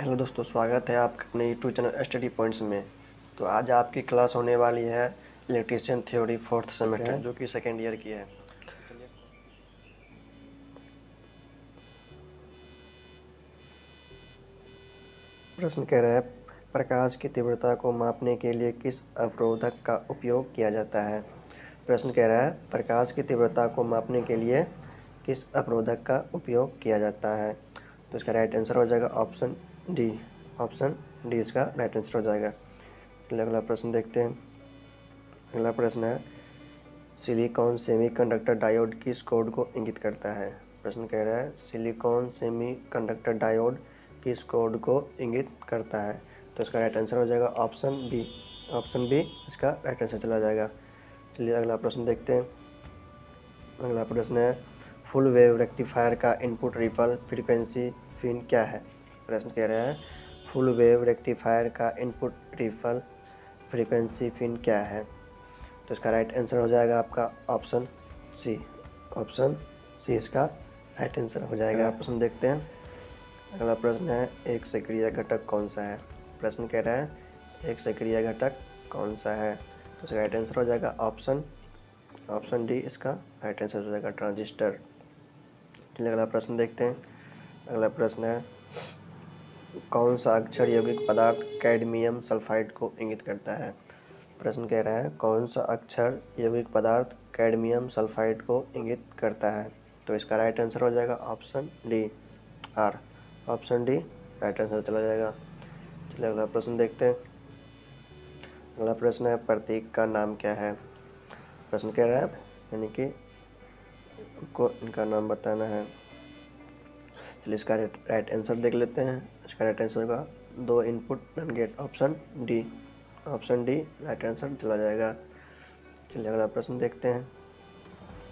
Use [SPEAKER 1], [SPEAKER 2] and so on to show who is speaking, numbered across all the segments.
[SPEAKER 1] Hello दोस्तों, स्वागत है आपके अपने यूट्यूब चैनल स्टडी पॉइंट्स में। तो आज आपकी क्लास होने वाली है इलेक्ट्रीशियन थ्योरी फोर्थ सेमेस्टर जो कि सेकेंड ईयर की है। प्रश्न कह रहा है, प्रकाश की तीव्रता को मापने के लिए किस अवरोधक का उपयोग किया जाता है। प्रश्न कह रहा है, प्रकाश की तीव्रता को मापने के लिए किस अवरोधक का उपयोग किया जाता है। तो इसका राइट आंसर हो जाएगा ऑप्शन डी। ऑप्शन डी इसका राइट आंसर हो जाएगा। चलिए अगला प्रश्न देखते हैं। अगला प्रश्न है, सिलिकॉन सेमीकंडक्टर डायोड किस कोड को इंगित करता है। प्रश्न कह रहा है, सिलिकॉन सेमीकंडक्टर डायोड किस कोड को इंगित करता है। तो इसका राइट आंसर हो जाएगा ऑप्शन बी। ऑप्शन बी इसका राइट आंसर चला जाएगा। चलिए अगला प्रश्न देखते हैं। अगला प्रश्न है, फुल वेव रेक्टिफायर का इनपुट रिपल फ्रीक्वेंसी फिन क्या है। प्रश्न कह रहा है, फुल वेव रेक्टिफायर का इनपुट रिपल फ्रीक्वेंसी फिन क्या है। तो इसका राइट आंसर हो जाएगा आपका ऑप्शन सी। ऑप्शन सी इसका राइट आंसर हो जाएगा। प्रश्न देखते हैं। अगला प्रश्न है, एक सक्रिय घटक कौन सा है। प्रश्न कह रहा है, एक सक्रिय घटक कौन सा है। तो इसका राइट आंसर हो जाएगा ऑप्शन डी इसका राइट आंसर हो जाएगा ट्रांजिस्टर। चलिए अगला प्रश्न देखते हैं। अगला प्रश्न है, कौन सा अक्षर यौगिक पदार्थ कैडमियम सल्फाइड को इंगित करता है। प्रश्न कह रहा है, कौन सा अक्षर यौगिक पदार्थ कैडमियम सल्फाइड को इंगित करता है। तो इसका राइट आंसर हो जाएगा option D R. Option D right answer चला जाएगा। चलिए अगला प्रश्न देखते हैं। अगला प्रश्न है, प्रतीक का नाम क्या है। प्रश्न कह रहा है, यानी कि आपको इनका नाम बताना है। चलिए इसका राइट आंसर देख लेते हैं। इसका राइट आंसर होगा दो input NAND gate. Option D. Option D right answer चला जाएगा। चलिए अगला प्रश्न देखते हैं।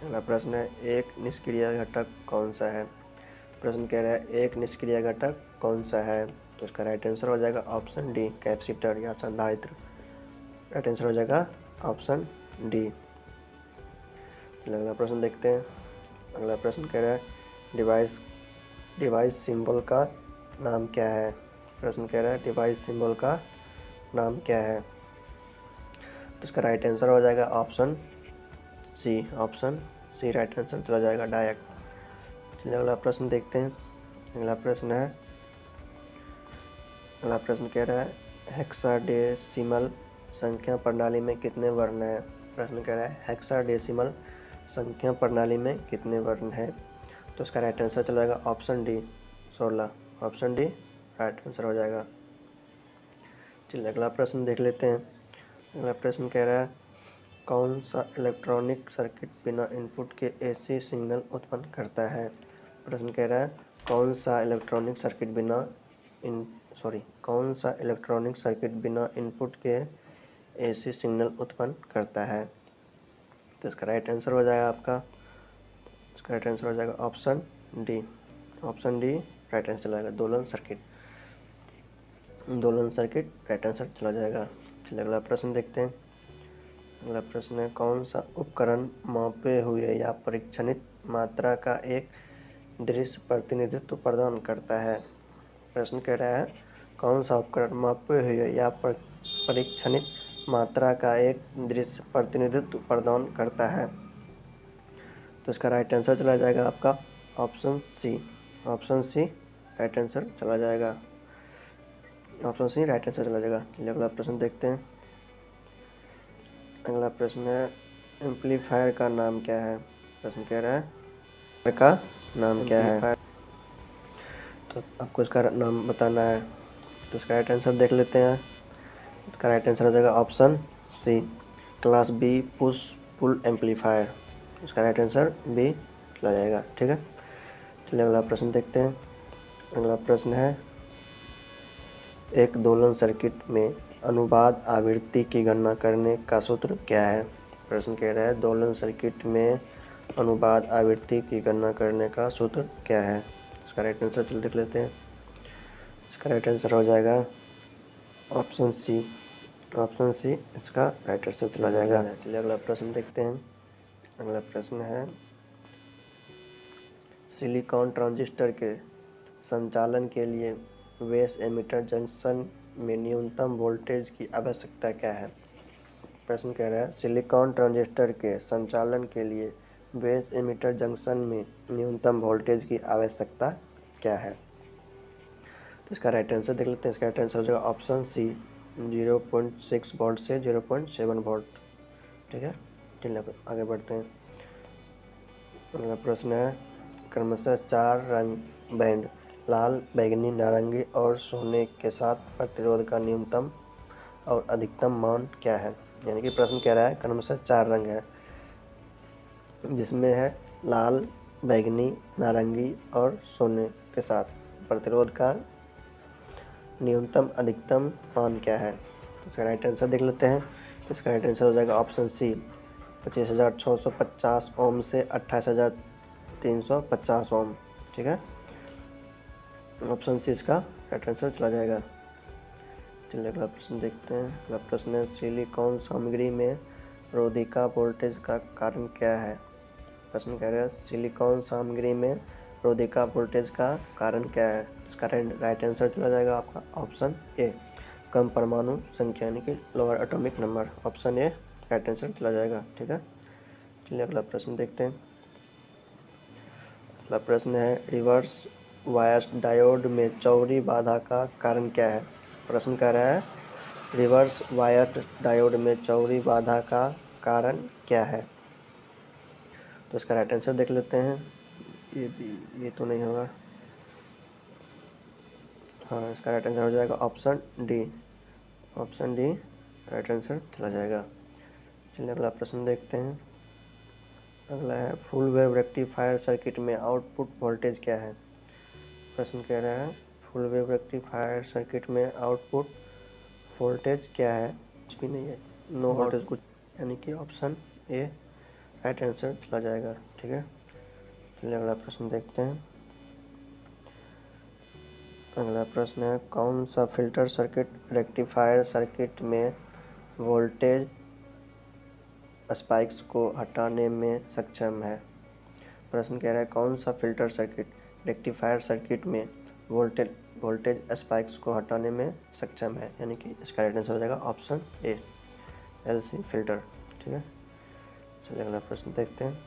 [SPEAKER 1] अगला प्रश्न है, एक निष्क्रिय घटक कौन सा है। प्रश्न कह रहा है, एक निष्क्रिय घटक कौन सा है। तो इसका राइट आंसर हो जाएगा ऑप्शन डी कैपेसिटर या संधारित्र। राइट आंसर हो जाएगा ऑप्शन डी। चलिए अगला प्रश्न देखते हैं। अगला प्रश्न कह रहा है, डिवाइस सिंबल का नाम क्या है। प्रश्न कह रहा है, डिवाइस सिंबल का नाम क्या है। तो इसका राइट आंसर हो जाएगा option C. Option C right answer चला जाएगा डायक। चलिए अगला प्रश्न देखते हैं। अगला प्रश्न कह रहा है, हेक्साडेसिमल संख्या प्रणाली में कितने वर्ण हैं। प्रश्न कह रहा है, हेक्साडेसिमल संख्या प्रणाली में कितने वर्ण हैं। तो इसका राइट आंसर चला जाएगा option D 16। Option D right answer हो जाएगा। चलिए अगला प्रश्न देख लेते हैं। अगला प्रश्न कह रहा है, कौन सा इलेक्ट्रॉनिक सर्किट बिना इनपुट के एसी सिग्नल उत्पन्न करता है। प्रश्न कह रहा है, कौन सा इलेक्ट्रॉनिक सर्किट बिना इनपुट के एसी सिग्नल उत्पन्न करता है। तो इसका राइट आंसर हो जाएगा आपका, इसका राइट आंसर हो जाएगा option D. Option D right answer चला जाएगा दोलन सर्किट राइट आंसर चला जाएगा। चलिए अगला प्रश्न देखते हैं। अगला प्रश्न है, कौन सा उपकरण मापे हुए या परीक्षणित मात्रा का एक दृश्य प्रतिनिधित्व प्रदान करता है। प्रश्न कह रहा है, कौन सा उपकरण मापे हुए या परीक्षणित मात्रा का एक दृश्य प्रतिनिधित्व प्रदान करता है। तो इसका राइट आंसर चला जाएगा आपका option C. Option C right answer चला जाएगा। ऑप्शन सी राइट आंसर चला जाएगा। चलिए अगला प्रश्न देखते हैं। अगला प्रश्न है, एम्पलीफायर का नाम क्या है। प्रश्न कह रहा है का नाम क्या है। तो आपको इसका नाम बताना है। तो इसका राइट आंसर देख लेते हैं। इसका राइट आंसर हो जाएगा option C class B push pull amplifier. इसका राइट आंसर बी चला जाएगा। ठीक है, चलिए अगला प्रश्न देखते हैं। अगला प्रश्न है, एक दोलन सर्किट में अनुवाद आवृत्ति की गणना करने का सूत्र क्या है। प्रश्न कह रहा है, दोलन सर्किट में अनुवाद आवृत्ति की गणना करने का सूत्र क्या है। इसका राइट आंसर चल देख लेते हैं। इसका राइट आंसर हो जाएगा ऑप्शन सी। ऑप्शन सी इसका राइट आंसर चला जाएगा। चलिए अगला प्रश्न देखते हैं। अगला प्रश्न है, सिलिकॉन ट्रांजिस्टर के संचालन के लिए बेस एमिटर जंक्शन में न्यूनतम वोल्टेज की आवश्यकता क्या है। प्रश्न कह रहा है सिलिकॉन ट्रांजिस्टर के संचालन के लिए बेस एमिटर जंक्शन में न्यूनतम वोल्टेज की आवश्यकता क्या है। तो इसका राइट आंसर देख लेते हैं। इसका राइट आंसर हो जाएगा ऑप्शन सी 0.6 वोल्ट से 0.7 वोल्ट। ठीक है, चलिए आगे बढ़ते हैं। अगला प्रश्न है क्रमशः 4 रंग बैंड लाल, बैंगनी, नारंगी और सोने के साथ प्रतिरोध का न्यूनतम और अधिकतम मान क्या है। यानी कि प्रश्न कह रहा है क्रमशः 4 रंग है जिसमें है लाल, बैंगनी, नारंगी और सोने के साथ प्रतिरोध का न्यूनतम अधिकतम मान क्या है। तो इसका राइट आंसर देख लेते हैं। तो इसका राइट आंसर हो जाएगा ऑप्शन सी 25,650 ओम से 28,350 ओम। ठीक है, ऑप्शन सी इसका राइट आंसर चला जाएगा। चलिए अगला प्रश्न देखते हैं। अगला प्रश्न है सिलिकॉन सामग्री में रोधिका वोल्टेज का कारण क्या है। प्रश्न कह रहे हैं सिलिकॉन सामग्री में रोधिका वोल्टेज का कारण क्या है। इसका राइट आंसर चला जाएगा आपका ऑप्शन ए कम परमाणु संख्या यानी कि lower atomic number. Option A right answer चला जाएगा। ठीक है, चलिए अगला प्रश्न देखते हैं। अगला प्रश्न है रिवर्स बायस डायोड में चौड़ी बाधा का कारण क्या है। प्रश्न कह रहा है रिवर्स बायस डायोड में चौड़ी बाधा का कारण क्या है। तो इसका राइट आंसर देख लेते हैं। ये तो नहीं होगा। हाँ, इसका राइट आंसर हो जाएगा option D. Option D right answer चला जाएगा। चलिए अगला प्रश्न देखते हैं। अगला है फुल वेव रेक्टिफायर सर्किट में आउटपुट वोल्टेज क्या है। प्रश्न कह रहा है फुल वेव रेक्टिफायर सर्किट में आउटपुट वोल्टेज क्या है। कुछ भी नहीं है, नो वोल्टेज कुछ, यानी कि ऑप्शन ए राइट आंसर चला जाएगा। ठीक है, चलिए अगला प्रश्न देखते हैं। अगला प्रश्न है कौन सा फिल्टर सर्किट रेक्टिफायर सर्किट में वोल्टेज स्पाइक्स को हटाने में सक्षम है। प्रश्न कह रहा है कौन सा फिल्टर सर्किट रेक्टिफायर सर्किट में वोल्टेज स्पाइक्स को हटाने में सक्षम है। यानी कि इसका राइट आंसर हो जाएगा ऑप्शन ए एलसी फिल्टर। ठीक है, चलिए अगला प्रश्न देखते हैं।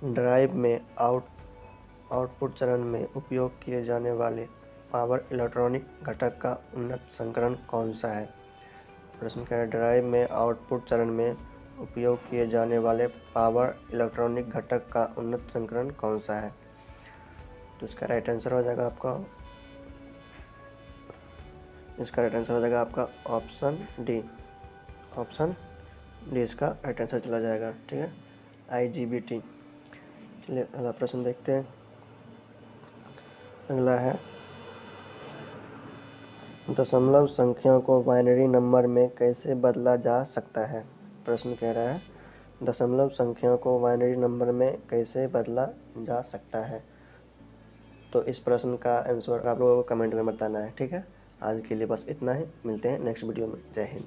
[SPEAKER 1] ड्राइव में आउटपुट चरण में उपयोग किए जाने वाले पावर इलेक्ट्रॉनिक घटक का उन्नत संस्करण कौन सा है। प्रश्न कह रहा है ड्राइव में आउटपुट चरण में उपयोग किए जाने वाले पावर इलेक्ट्रॉनिक घटक का उन्नत संस्करण कौन सा है। तो इसका राइट आंसर हो जाएगा आपका ऑप्शन डी। ऑप्शन डी इसका राइट आंसर चला जाएगा। ठीक है, IGBT। चलिए अगला प्रश्न देखते हैं। अगला है दशमलव संख्या को बाइनरी नंबर में कैसे बदला जा सकता है। प्रश्न कह रहा है दशमलव संख्या को बाइनरी नंबर में कैसे बदला जा सकता है। तो इस प्रश्न का आंसर आप लोगों को कमेंट में बताना है। ठीक है, आज के लिए बस इतना ही, मिलते हैं नेक्स्ट वीडियो में। जय हिंद।